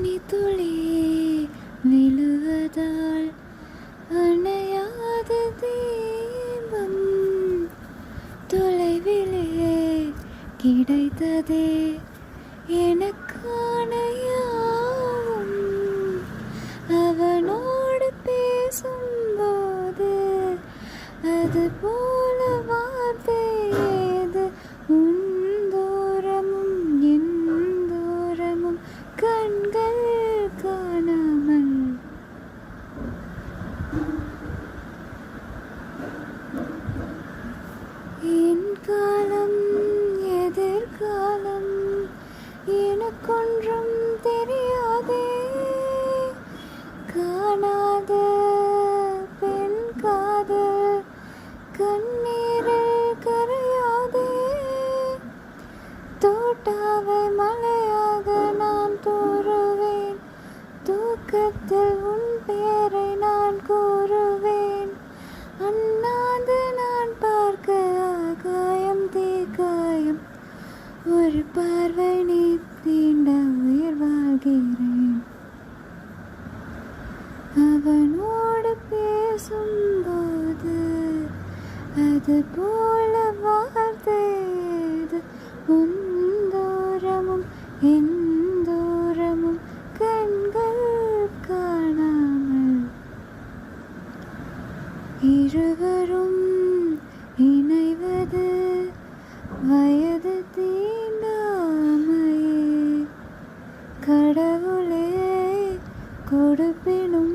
பனித்துளி விழுவதால் அணையாத தீபம் தொலைவிலே கிடைத்ததே எனக்கான யாவும். அவனோடு பேசும்போது அது போல வார்த்தை ஏது? உன் தூரமும் என் தூரமும் கண்கள் காணாமல். என் காலம் எதிர்காலம் எனக்கொன்றும் தெரியாதே. காணாத பெண் காதல் கண்ணீரில் கரையாதே. தோட்டாவை மலையாக நான் தூறுவேன், தூக்கத்தில் உன் பேரை நான் கூறுவேன். அண்ணாந்து நான் பார்க்க ஆகாயம் தீக்காயம், ஒரு பார்வை நீ தீண்ட உயிர் வாழ்கிறேன். அவனோடு பேசும்போது அது போல வார்த்தை ஏது? உன் தூரமும் என் தூரமும் கண்கள் காணாமல். இருவரும் இணைவது வயது தீண்டாமையே. கடவுளே கொடுப்பினும்